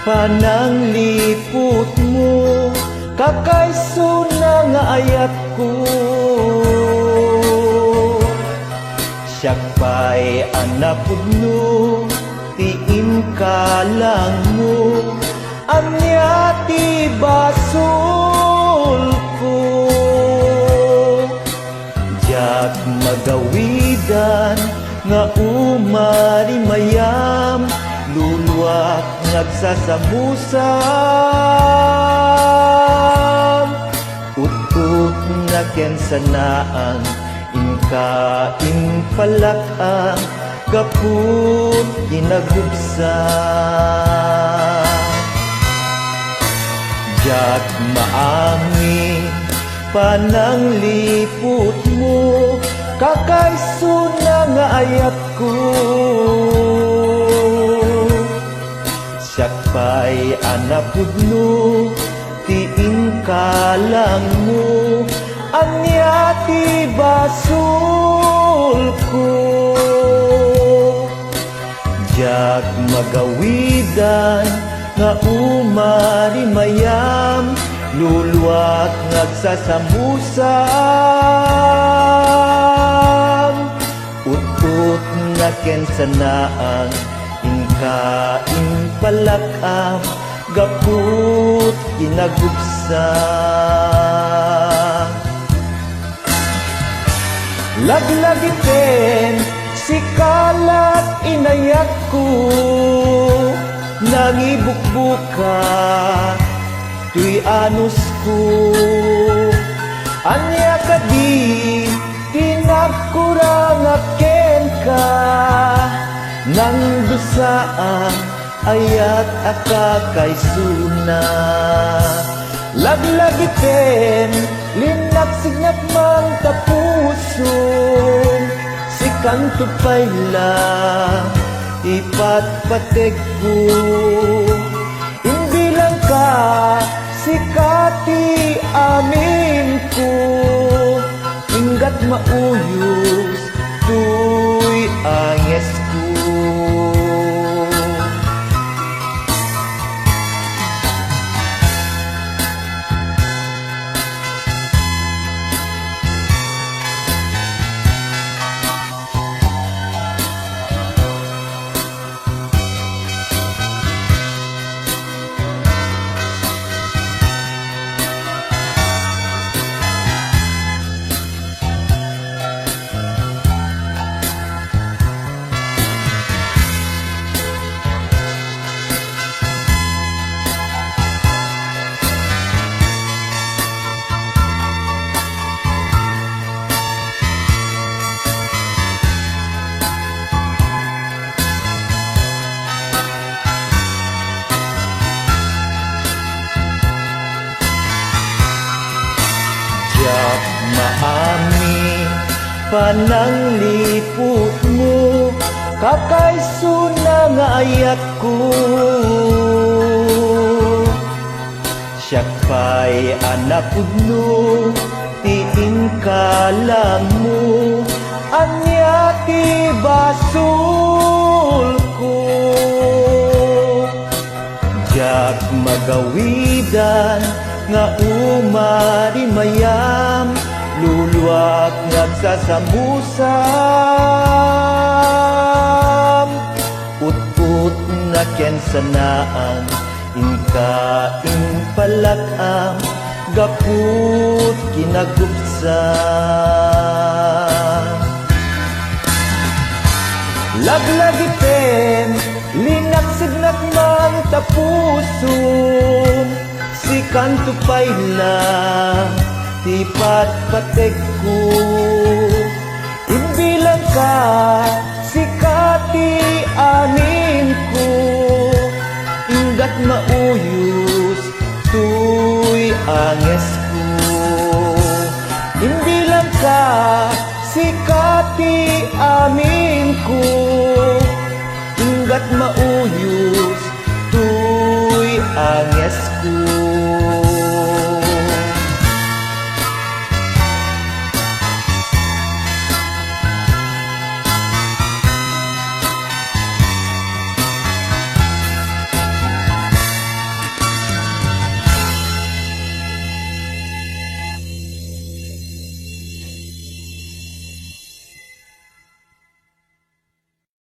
pananglipot mo, kakaiso na nga ayat ko. Siya pa'y anapod no, tiin ka lang mo, anya ti basol ko. Diyak magawidan nga umarimayam, luluwak nagsasamusam. Utut nga ken sanaan, inka impalak-ang kaput ginagubsa. Diyak maami pananglipot mo, kakaiso na nga ayat ko. Siya pa'y anapod no, tiin ka lang mo, anya ti basol ko. Diyak magawidan nga umarimayam, luluwak nagsasamusam. Utut nga ken sanaan, inka impalak-am, gaput ginagubsa. Laglagiten si kalat inayat ko, nangibukbuka tuy anus ko. Anya ka di tinagkurang aken ka, nang dusaan ayat akakaisuna. Laglagiten linagsignat mang tapuso, si kanto payla ipatpatek ko. Imbilang ka si kati amin ko, inggat mauyos tuy anges ko. Diyak maami pananglipot mo, kakaiso na nga ayat ko. Siya pa'y anapod no, tiin ka lang mo, anya ti basol ko. Diyak magawidan nga umarimayam, luluwak nagsasamusam. Utut nga ken sanaan, inka impalak-am, gaput ginagubsa. Laglagiten linagsignat mang tapuson, si kanto payla ipatpatek ko. Imbilang ka si kati amin ko, inggat mauyos tuy anges ko. Imbilang ka si kati amin ko, inggat mauyos